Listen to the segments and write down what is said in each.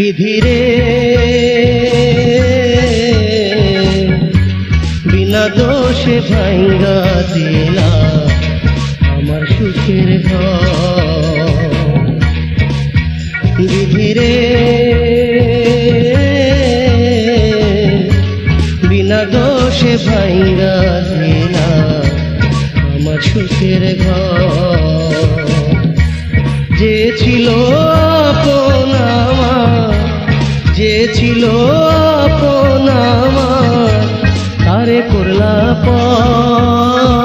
বিধিরে বিনা দোষে ভাঙ্গা দিলা আমার সুখের ঘর। বিধিরে বিনা দোষে ভাঙ্গা দিলা আমার সুখের ঘর। যে ছিল আপন আমার, যে ছিল আপন আমার, তারে করলা পর।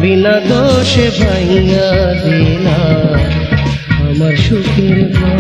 বিনা দোষে ভাঙ্গা দিলা আমার সুখের ঘর।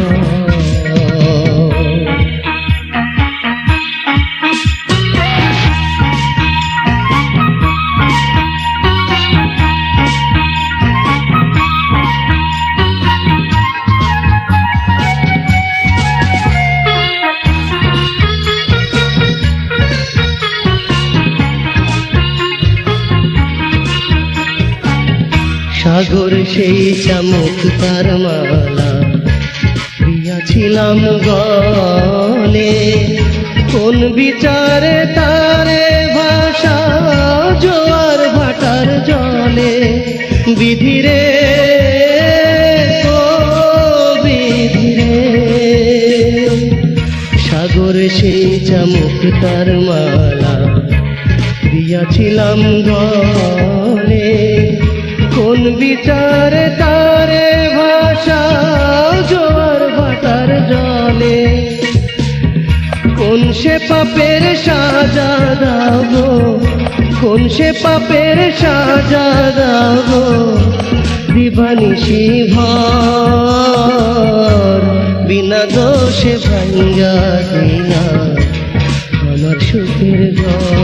সাগর সেই চামক তার মালা দিয়াছিলাম গলে, কোন বিচারে তারে ভাষা জোয়ার ভাটার জলে। বিধিরে ও বিধিরে সাগর সেই চামক তার মালা দিয়াছিলাম গলে, কোন বিচারে তারে ভাষা জোয়ার ভাটার জলে। কোন সে পাপের সাজা দাও, কোন সে পাপের সাজা দাও, দিবানিশি ভর। বিনা দোষে ভাঙ্গা দিলা আমার সুখের ঘর।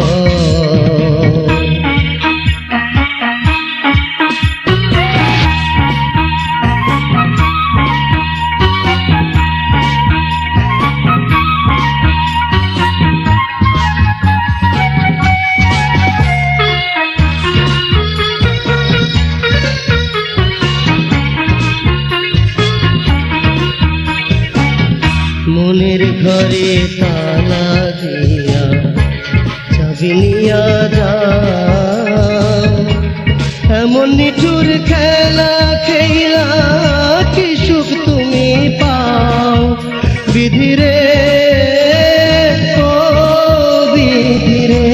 মনের ঘরে তালা দিয়া চাবি নিয়া যাও, এমন নিঠুর খেলা খেলা কি সুখ তুমি পাও। বিধিরে ও বিধিরে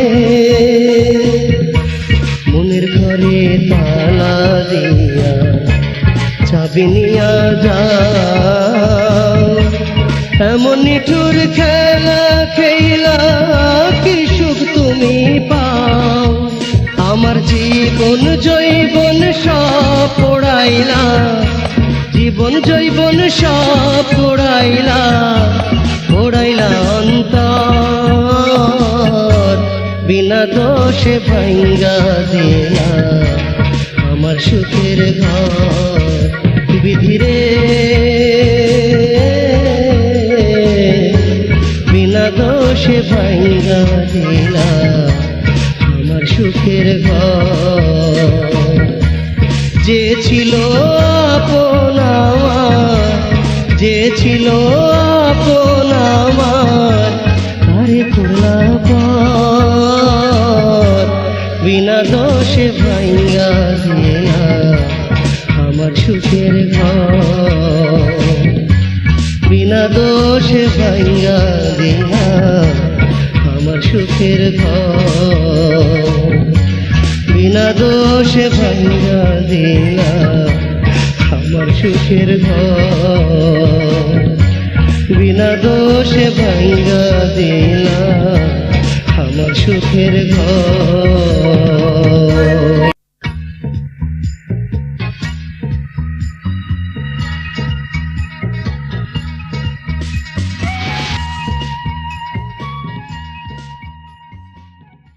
মনের ঘরে তালা দিয়া চাবি নিয়া যাও, এমন নিঠুর খেলা খেলা কি সুখ তুমি পাও। আমার জীবন জৈবন সব পোড়াইলা, জীবন জৈবন সব পোড়াইলা, পোড়াইলা অন্তর। বিনা দোষে ভাঙ্গা দিলা আমার সুখের ঘর। বিধিরে বিনা দোষে ভাঙ্গা দিলা আমার সুখের ঘর। যে ছিল আপন আমার, যে ছিল আপন আমার, তারে করলা পর। বিনা দোষে ভাঙ্গা দিলা আমার সুখের ঘর। বিনা দোষে ভাঙ্গা দিলা আমার সুখের ঘর। বিনা দোষে ভাঙ্গা দিলা আমার সুখের ঘর। বিনা দোষে ভাঙ্গা দিলা আমার সুখের ঘর।